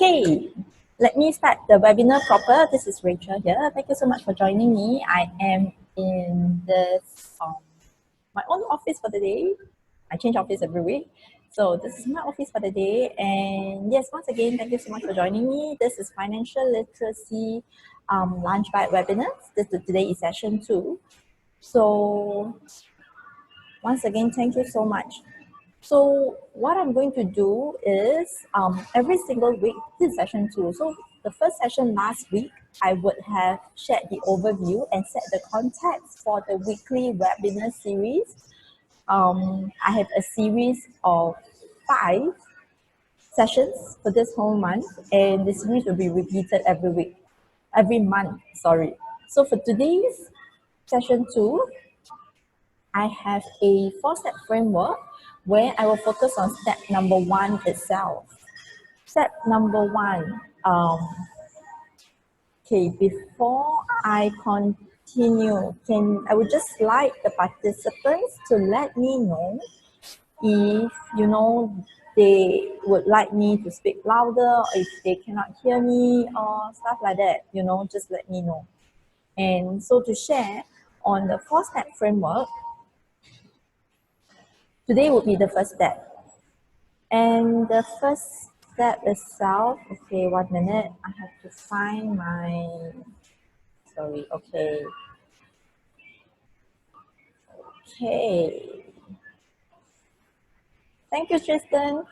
Okay, let me start the webinar proper. This is Rachel here. Thank you so much for joining me. I am in this my own office for the day. I change office every week. So this is my office for the day. And yes, once again, thank you so much for joining me. This is Financial Literacy Lunch Bite Webinars. Today is session 2. So once again, thank you so much. So what I'm going to do is every single week, this is session 2. So the first session last week, I would have shared the overview and set the context for the weekly webinar series. I have a series of 5 sessions for this whole month, and the series will be repeated every month, sorry. So for today's session 2, I have a 4-step framework where I will focus on step number 1 itself. Step number 1, okay, before I continue, I would just like the participants to let me know if, they would like me to speak louder, or if they cannot hear me or stuff like that, just let me know. And so to share on the 4-step framework, today would be the first step. And the first step itself, okay, 1 minute. I have to find my, sorry, okay. Okay. Thank you, Tristan.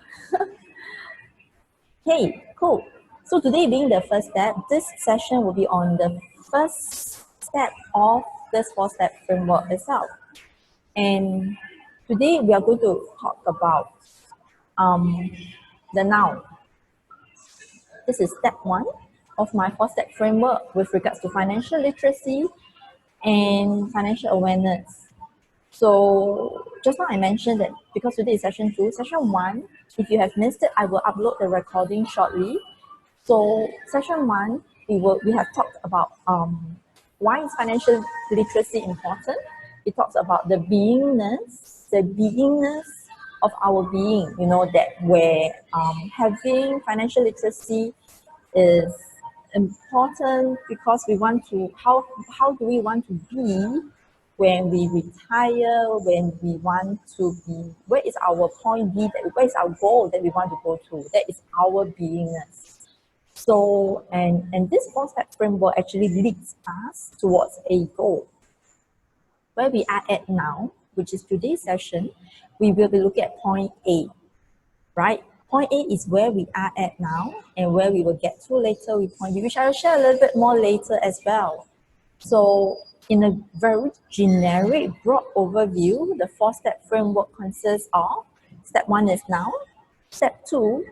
Okay, cool. So today being the first step, this session will be on the first step of this 4-step framework itself. And today we are going to talk about the noun. This is step 1 of my 4-step framework with regards to financial literacy and financial awareness. So just now I mentioned that because today is session 2, session 1, if you have missed it, I will upload the recording shortly. So session 1, we have talked about why is financial literacy important. It talks about the beingness of our being, that where having financial literacy is important because we want to, how do we want to be when we retire, when we want to be, where is our point B, where is our goal that we want to go to? That is our beingness. So, and this 4-step framework actually leads us towards a goal. Where we are at now, which is today's session, we will be looking at point A, right? Point A is where we are at now and where we will get to later with point B, which I will share a little bit more later as well. So in a very generic, broad overview, the 4-step framework consists of step 1 is now. Step 2,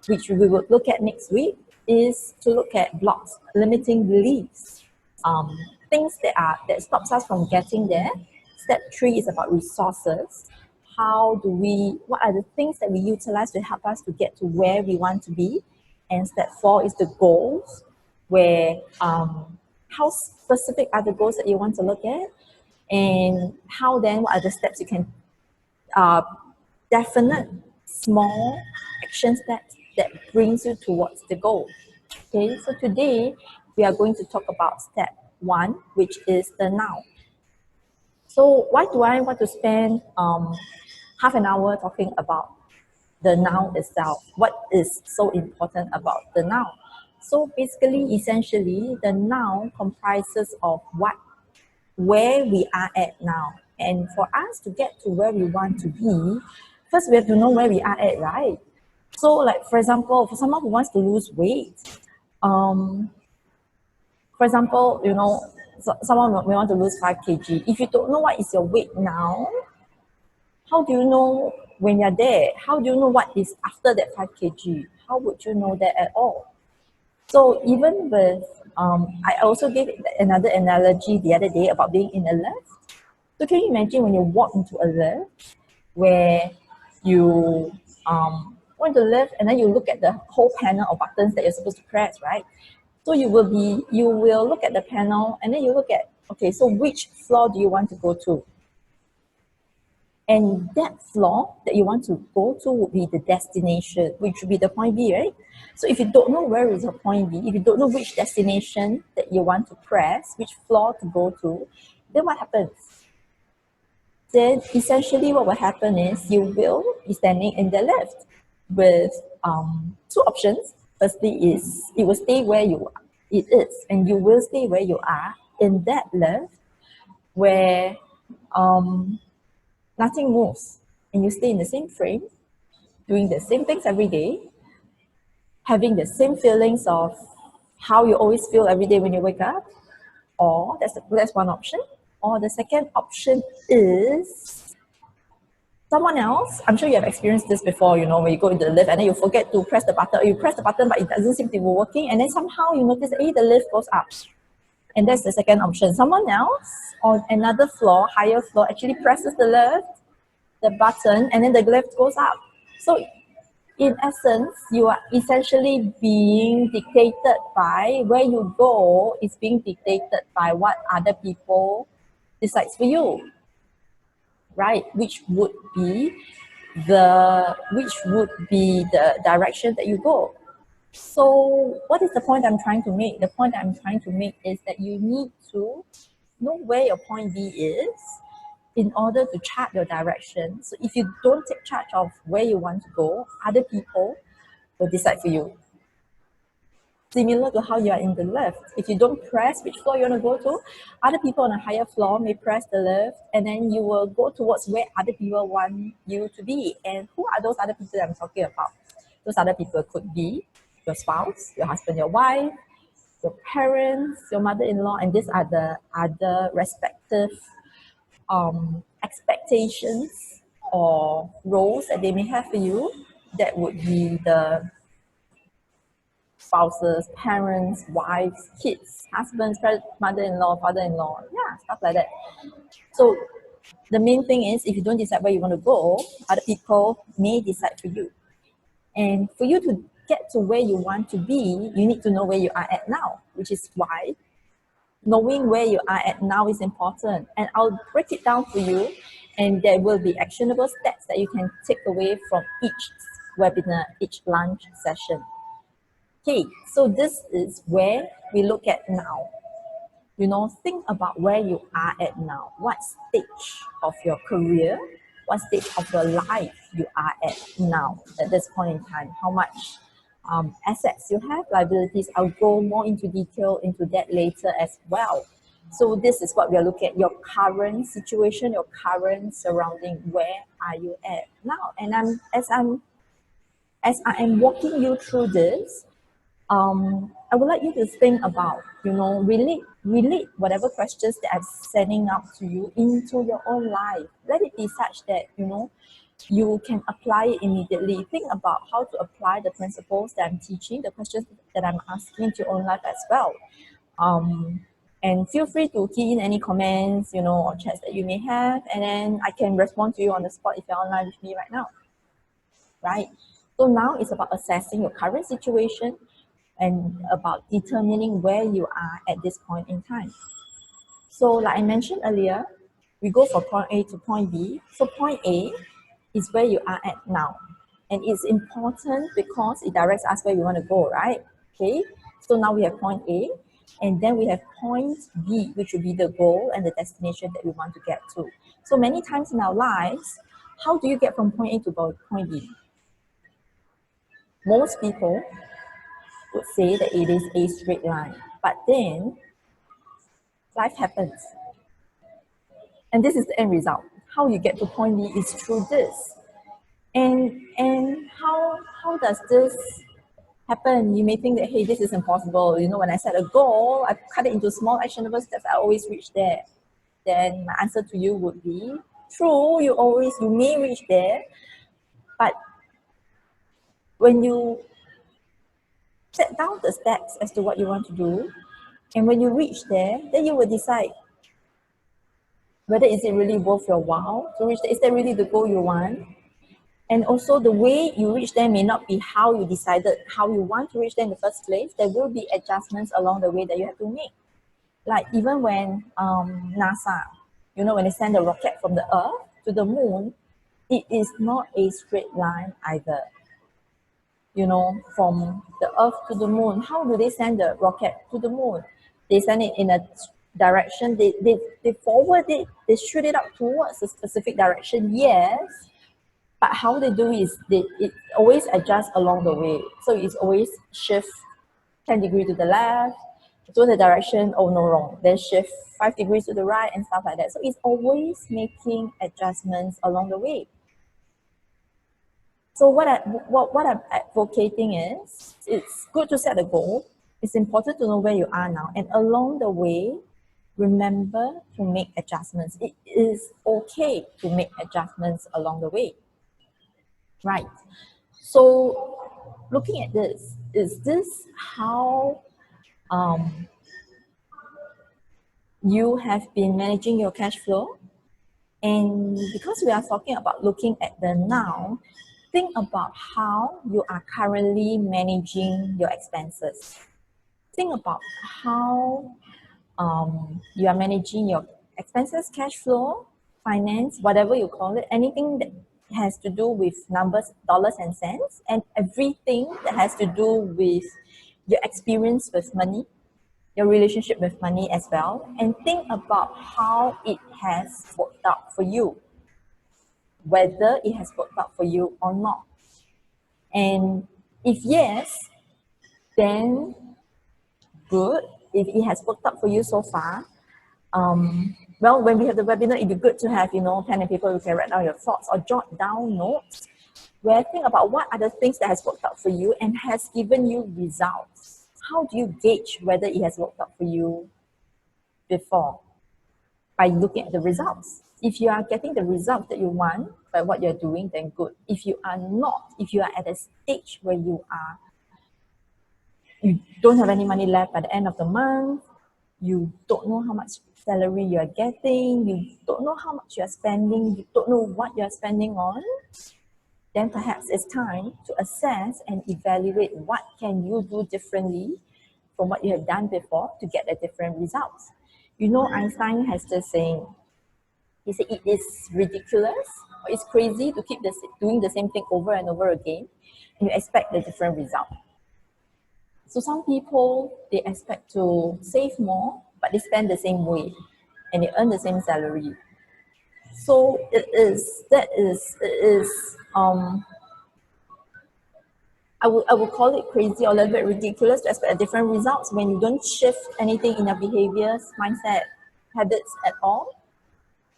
which we will look at next week, is to look at blocks, limiting beliefs, things that stops us from getting there. Step 3 is about resources. What are the things that we utilize to help us to get to where we want to be? And step 4 is the goals, where how specific are the goals that you want to look at, and what are the steps you can definite small action steps that brings you towards the goal. Okay, so today we are going to talk about step 1, which is the now. So why do I want to spend half an hour talking about the noun itself? What is so important about the noun? So basically, essentially, the noun comprises of where we are at now. And for us to get to where we want to be, first we have to know where we are at, right? So like, for example, for someone who wants to lose weight, for example, someone may want to lose 5 kg. If you don't know what is your weight now, how do you know when you're there? How do you know what is after that 5 kg? How would you know that at all? So even with, I also gave another analogy the other day about being in a lift. So can you imagine when you walk into a lift where you want to lift and then you look at the whole panel of buttons that you're supposed to press, right? So you will look at the panel and then you look at, okay, so which floor do you want to go to? And that floor that you want to go to would be the destination, which would be the point B, right? So if you don't know where is your point B, if you don't know which destination that you want to press, which floor to go to, then what happens? Then essentially what will happen is you will be standing in the lift with two options. Firstly is it will stay where it is, and you will stay where you are in that lift where nothing moves, and you stay in the same frame, doing the same things every day, having the same feelings of how you always feel every day when you wake up. Or that's one option. Or the second option is someone else. I'm sure you have experienced this before, when you go in the lift and then you forget to press the button, or you press the button but it doesn't seem to be working, and then somehow you notice, hey, the lift goes up. And that's the second option. Someone else on another floor, higher floor, actually presses the button, and then the lift goes up. So in essence, you are essentially being dictated by where you go is being dictated by what other people decides for you, right? Which would be the direction that you go. So what is the point I'm trying to make? The point I'm trying to make is that you need to know where your point B is in order to chart your direction. So if you don't take charge of where you want to go, other people will decide for you. Similar to how you are in the lift. If you don't press which floor you want to go to, other people on a higher floor may press the lift, and then you will go towards where other people want you to be. And who are those other people that I'm talking about? Those other people could be your spouse, your husband, your wife, your parents, your mother-in-law, and these are the other respective expectations or roles that they may have for you. That would be the spouses, parents, wives, kids, husbands, mother-in-law, father-in-law, stuff like that. So the main thing is, if you don't decide where you want to go, other people may decide for you. And for you to get to where you want to be, you need to know where you are at now, which is why knowing where you are at now is important. And I'll break it down for you, and there will be actionable steps that you can take away from each webinar, each lunch session. Okay, so this is where we look at now. Think about where you are at now. What stage of your career, what stage of your life you are at now at this point in time? How much assets you have, liabilities. I'll go more into detail into that later as well. So this is what we are looking at, your current situation, your current surrounding. Where are you at now? And as I am walking you through this, I would like you to think about, relate whatever questions that I'm sending out to you into your own life. Let it be such that, you can apply it immediately. Think about how to apply the principles that I'm teaching, the questions that I'm asking to your own life as well. And feel free to key in any comments, or chats that you may have, and then I can respond to you on the spot if you're online with me right now, right? So now it's about assessing your current situation and about determining where you are at this point in time. So like I mentioned earlier, we go from point A to point B. So point A is where you are at now. And it's important because it directs us where we want to go, right? Okay, so now we have point A, and then we have point B, which will be the goal and the destination that we want to get to. So many times in our lives, how do you get from point A to point B? Most people would say that it is a straight line, but then life happens. And this is the end result. How you get to point B is through this. And how does this happen? You may think that, hey, this is impossible. When I set a goal, I cut it into small actionable steps, I always reach there. Then my answer to you would be, true, you may reach there, but when you set down the steps as to what you want to do, and when you reach there, then you will decide whether is it really worth your while to reach there. Is that really the goal you want? And also the way you reach there may not be how you decided how you want to reach there in the first place. There will be adjustments along the way that you have to make. Like even when NASA, when they send a rocket from the Earth to the moon, it is not a straight line either. From the Earth to the moon, how do they send the rocket to the moon? They send it in a direction, they forward it, they shoot it up towards a specific direction, yes, but how they do is it always adjusts along the way. So it's always shift 10 degrees to the left, to the direction, oh no, wrong. Then shift 5 degrees to the right and stuff like that. So it's always making adjustments along the way. So what I'm advocating is, it's good to set a goal. It's important to know where you are now. And along the way, remember to make adjustments. It is okay to make adjustments along the way. Right. So looking at this, is this how you have been managing your cash flow? And because we are talking about looking at the now, think about how you are currently managing your expenses. Think about how you are managing your expenses, cash flow, finance, whatever you call it, anything that has to do with numbers, dollars and cents, and everything that has to do with your experience with money, your relationship with money as well, and think about how it has worked out for you, whether it has worked out for you or not. And if yes, then good. If it has worked out for you so far, well, when we have the webinar, it'd be good to have, pen and paper. You can write down your thoughts or jot down notes where think about what are the things that has worked out for you and has given you results. How do you gauge whether it has worked out for you before? By looking at the results. If you are getting the results that you want by what you're doing, then good. If you are not, if you are at a stage where you don't have any money left by the end of the month, you don't know how much salary you are getting, you don't know how much you are spending, you don't know what you are spending on, then perhaps it's time to assess and evaluate what can you do differently from what you have done before to get a different results. Einstein has this saying, he said it is ridiculous, or it's crazy to keep doing the same thing over and over again and you expect a different result. So some people, they expect to save more, but they spend the same way and they earn the same salary. So I would call it crazy or a little bit ridiculous to expect a different results when you don't shift anything in your behaviors, mindset, habits at all.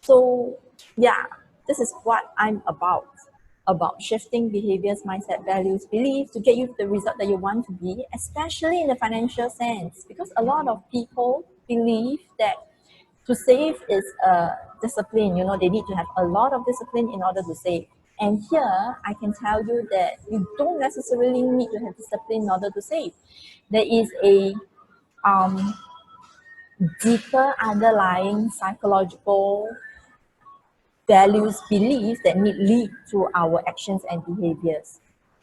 So yeah, this is what I'm about shifting behaviors, mindset, values, beliefs to get you the result that you want to be, especially in the financial sense, because a lot of people believe that to save is a discipline. They need to have a lot of discipline in order to save. And here, I can tell you that you don't necessarily need to have discipline in order to save. There is a deeper underlying psychological values, beliefs that lead to our actions and behaviors.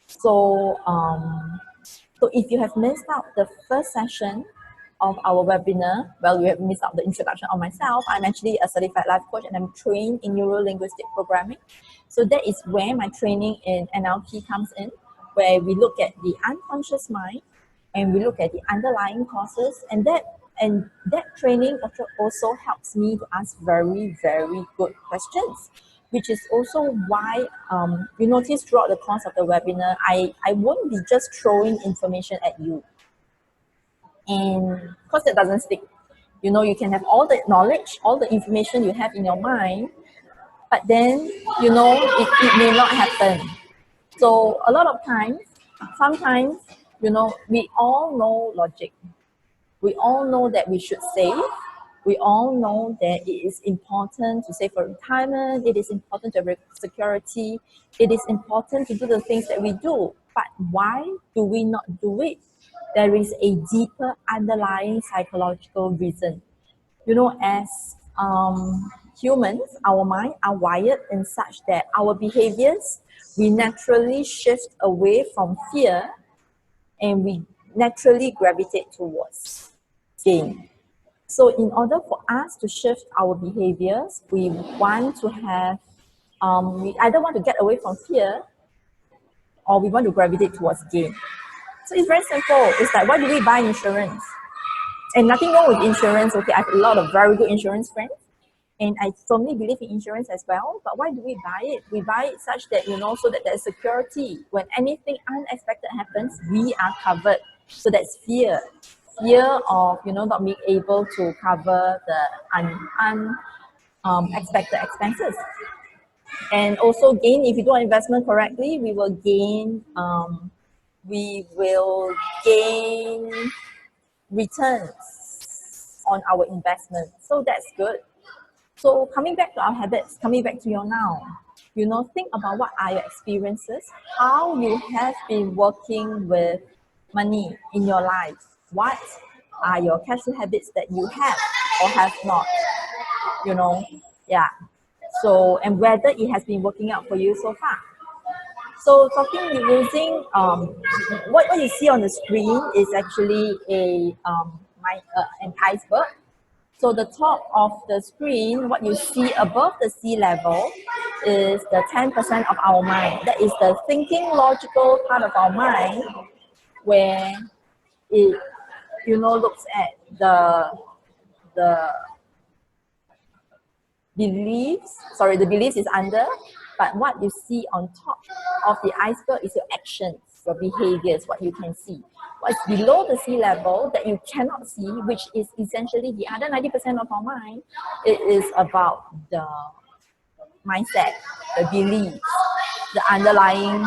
So, so if you have missed out the first session of our webinar, well, you have missed out the introduction of myself. I'm actually a certified life coach and I'm trained in neuro-linguistic programming. So that is where my training in NLP comes in, where we look at the unconscious mind and we look at the underlying causes, and that training also helps me to ask very, very good questions, which is also why you notice throughout the course of the webinar, I won't be just throwing information at you. And of course, that doesn't stick. You can have all the knowledge, all the information you have in your mind, but then, it may not happen. So a lot of times, sometimes, we all know logic. We all know that we should save. We all know that it is important to save for retirement. It is important to have security. It is important to do the things that we do. But why do we not do it? There is a deeper underlying psychological reason. As humans, our mind are wired in such that our behaviors, we naturally shift away from fear and we naturally gravitate towards gain. So in order for us to shift our behaviors, we want to have we either want to get away from fear or we want to gravitate towards gain. So it's very simple. It's like, why do we buy insurance? And nothing wrong with insurance. Okay, I have a lot of very good insurance friends. And I firmly believe in insurance as well. But why do we buy it? We buy it such that, so that there's security. When anything unexpected happens, we are covered. So that's fear. Fear of, not being able to cover the unexpected expenses. And also gain, if you do an investment correctly, we will gain returns on our investment. So that's good. So coming back to our habits, coming back to your now, think about what are your experiences, how you have been working with money in your life. What are your cash flow habits that you have or have not? Yeah. So, and whether it has been working out for you so far. So using what you see on the screen is actually an iceberg. So the top of the screen, what you see above the sea level is the 10% of our mind. That is the thinking logical part of our mind where it looks at the beliefs. Sorry, the beliefs is under, but what you see on top of the iceberg is your actions, your behaviors, what you can see. What's below the sea level that you cannot see, which is essentially the other 90% of our mind, it is about the mindset, the beliefs, the underlying,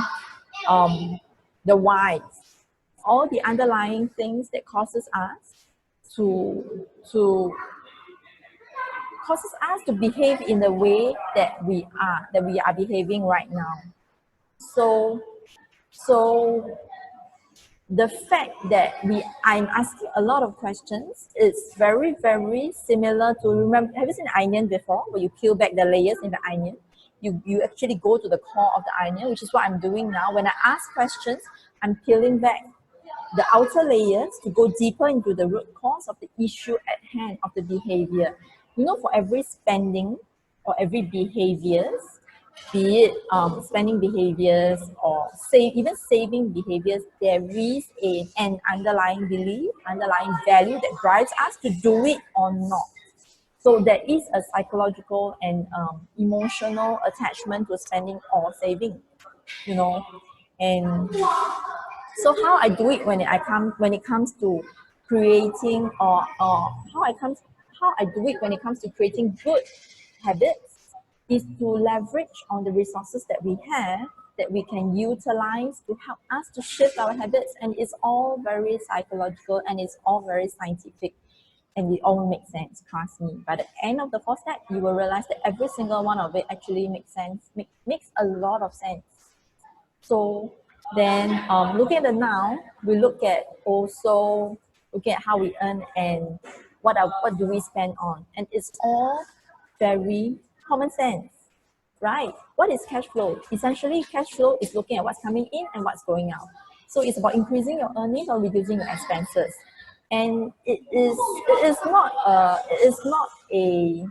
the whys, all the underlying things that causes us to behave in the way that we are behaving right now. So the fact that I'm asking a lot of questions is very, very similar to, remember, have you seen an onion before, where you peel back the layers in the onion? You actually go to the core of the onion, which is what I'm doing now. When I ask questions, I'm peeling back the outer layers to go deeper into the root cause of the issue at hand, of the behavior. For every spending or every behaviors, be it spending behaviors or even saving behaviors, there is an underlying belief, underlying value that drives us to do it or not. So there is a psychological and emotional attachment to spending or saving, and so how I do it when it comes to creating how I do it when it comes to creating good habits is to leverage on the resources that we have that we can utilize to help us to shift our habits, and it's all very psychological and it's all very scientific and it all makes sense, trust me. By the end of the 4 steps, you will realize that every single one of it actually makes sense, makes a lot of sense. So then looking at the now, we look at how we earn and what do we spend on. And it's all very common sense, right? What is cash flow? Essentially, cash flow is looking at what's coming in and what's going out. So it's about increasing your earnings or reducing your expenses. And it is not a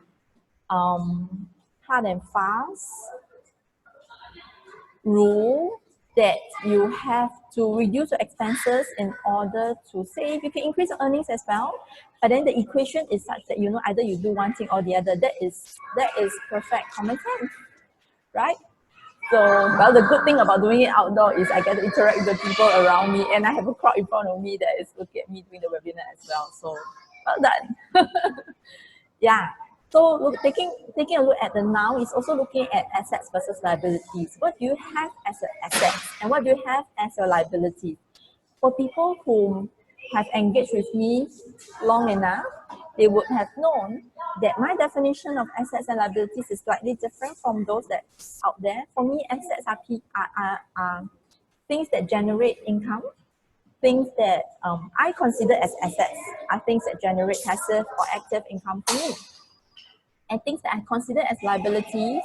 hard and fast rule that you have to reduce your expenses in order to save. You can increase your earnings as well, but then the equation is such that either you do one thing or the other. That is perfect common sense, right? So, well, the good thing about doing it outdoor is I get to interact with the people around me, and I have a crowd in front of me that is looking at me doing the webinar as well. So, well done. Yeah. So taking a look at the now is also looking at assets versus liabilities. What do you have as an asset and what do you have as your liability? For people who have engaged with me long enough, they would have known that my definition of assets and liabilities is slightly different from those that's out there. For me, assets are things that generate income. Things that I consider as assets are things that generate passive or active income for me. And things that I consider as liabilities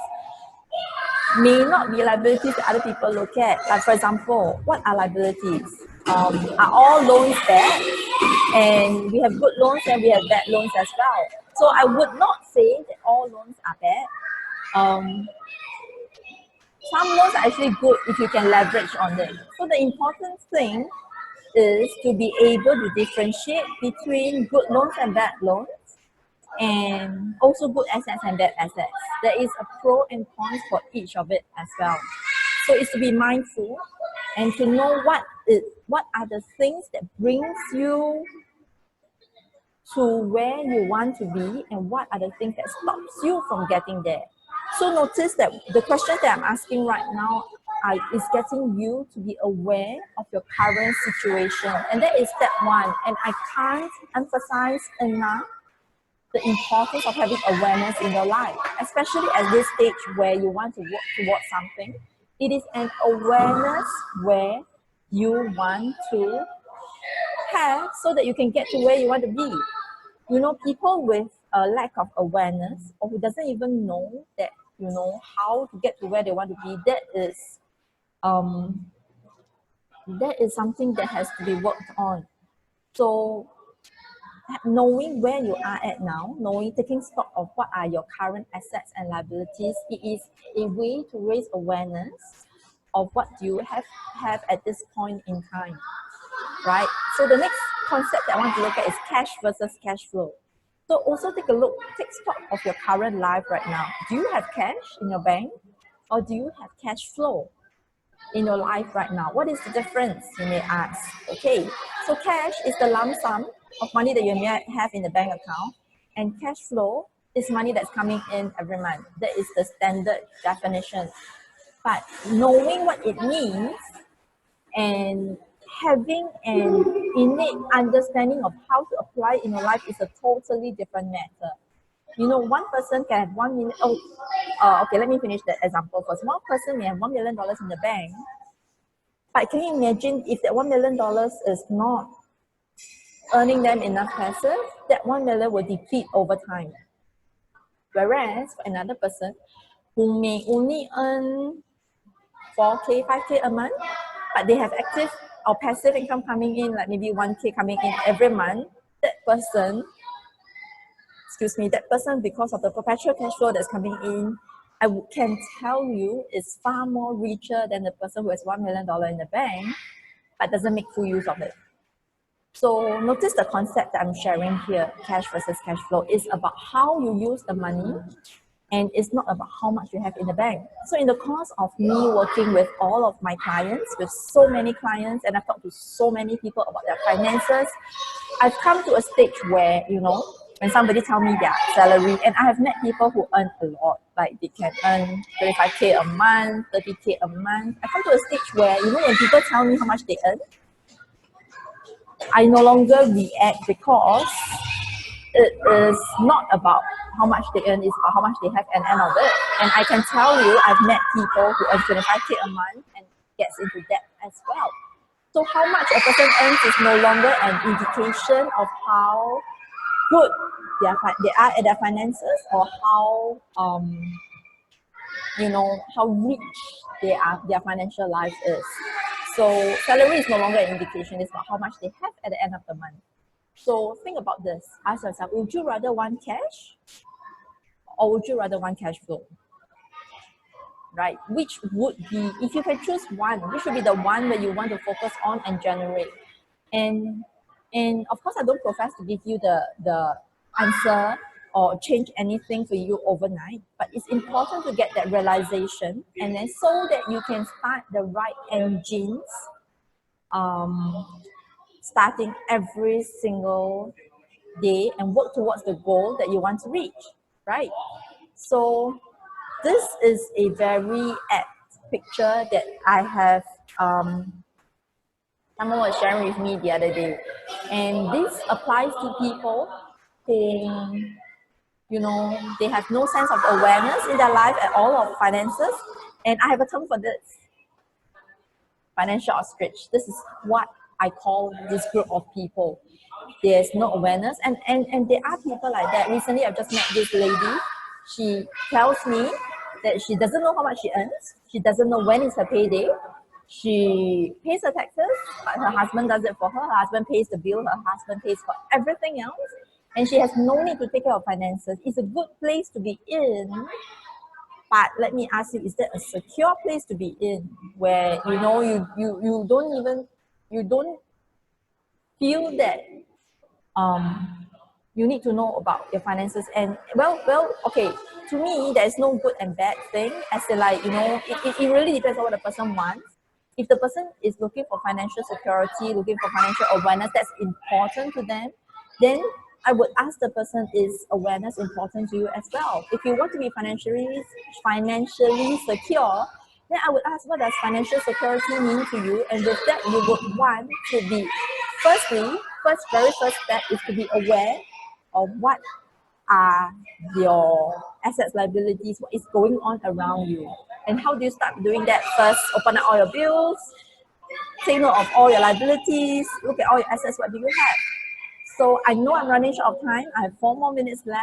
may not be liabilities that other people look at. Like, for example, what are liabilities? Are all loans bad? And we have good loans and we have bad loans as well. So I would not say that all loans are bad. some loans are actually good if you can leverage on it. So the important thing is to be able to differentiate between good loans and bad loans, and also good assets and bad assets. There is a pro and cons for each of it as well. So it's to be mindful and to know what are the things that brings you to where you want to be, and what are the things that stops you from getting there. So notice that the questions that I'm asking right now is getting you to be aware of your current situation, and that is step one. And I can't emphasize enough the importance of having awareness in your life, especially at this stage where you want to work towards something. It is an awareness where you want to have so that you can get to where you want to be. You know, people with a lack of awareness, or who doesn't even know that, you know, how to get to where they want to be, that is something that has to be worked on. So knowing where you are at now, taking stock of what are your current assets and liabilities, it is a way to raise awareness of what you have at this point in time, right? So the next concept that I want to look at is cash versus cash flow. So also take stock of your current life right now. Do you have cash in your bank, or do you have cash flow in your life right now? What is the difference, you may ask? Okay, so cash is the lump sum of money that you may have in the bank account, and cash flow is money that's coming in every month. That is the standard definition. But knowing what it means and having an innate understanding of how to apply it in your life is a totally different matter. You know, one person can have 1 million. Okay, let me finish that example first. One person may have $1 million in the bank, but can you imagine if that $1 million is not earning them enough passive, that 1 million will deplete over time. Whereas for another person who may only earn 4K, 5K a month, but they have active or passive income coming in, like maybe 1K coming in every month, that person, because of the perpetual cash flow that's coming in, can tell you is far more richer than the person who has $1 million in the bank, but doesn't make full use of it. So notice the concept that I'm sharing here, cash versus cash flow, is about how you use the money, and it's not about how much you have in the bank. So in the course of me working with all of my clients, with so many clients, and I've talked to so many people about their finances, I've come to a stage where, you know, when somebody tell me their salary, and I have met people who earn a lot, like they can earn 35K a month, 30K a month. I come to a stage where, you know, when people tell me how much they earn, I no longer react, because it is not about how much they earn, it's about how much they have at the end of it. And I can tell you, I've met people who earn 25K a month and gets into debt as well. So how much a person earns is no longer an indication of how good they are at their finances, or how how rich their financial life is. So salary is no longer an indication, it's about how much they have at the end of the month. So think about this. Ask yourself, would you rather want cash, or would you rather want cash flow? Right? Which would be, if you can choose one, which would be the one that you want to focus on and generate? And of course, I don't profess to give you the answer or change anything for you overnight, but it's important to get that realization, and then so that you can start the right engines, starting every single day, and work towards the goal that you want to reach, right? So this is a very apt picture that I have, someone was sharing with me the other day. And this applies to people who, you know, they have no sense of awareness in their life at all of finances. And I have a term for this: financial ostrich. This is what I call this group of people. There's no awareness, and there are people like that. Recently, I've just met this lady. She tells me that she doesn't know how much she earns. She doesn't know when is her payday. She pays her taxes, but her husband does it for her. Her husband pays the bill. Her husband pays for everything else, and she has no need to take care of finances. It's a good place to be in, But let me ask you, is that a secure place to be in where you don't feel that um you need to know about your finances? And okay, to me there's no good and bad thing, as in, like, it really depends on what the person wants. If the person is looking for financial security, looking for financial awareness, that's important to them, then I would ask the person, is awareness important to you as well? If you want to be financially secure, then I would ask, what does financial security mean to you? And with that, you would want to be, very first step is to be aware of what are your assets, liabilities, what is going on around you. And how do you start doing that? First, open up all your bills, take note of all your liabilities, look at all your assets, what do you have? So I know I'm running short of time. I have 4 more minutes left.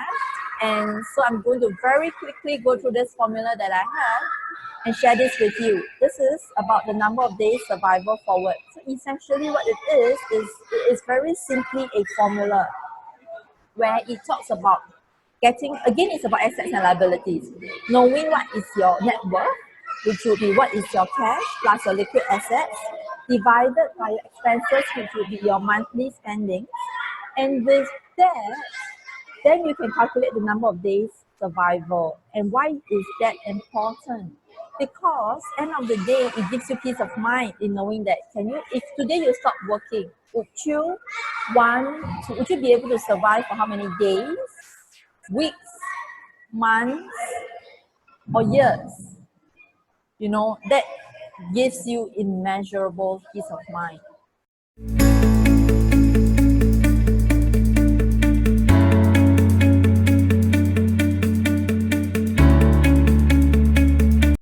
And so I'm going to very quickly go through this formula that I have and share this with you. This is about the number of days survival forward. So essentially what it is very simply a formula where it talks about it's about assets and liabilities. Knowing what is your net worth, which will be what is your cash plus your liquid assets, divided by your expenses, which will be your monthly spending. And with that, then you can calculate the number of days survival. And why is that important? Because end of the day, it gives you peace of mind in knowing that if today you stop working, would you be able to survive for how many days, weeks, months, or years? That gives you immeasurable peace of mind.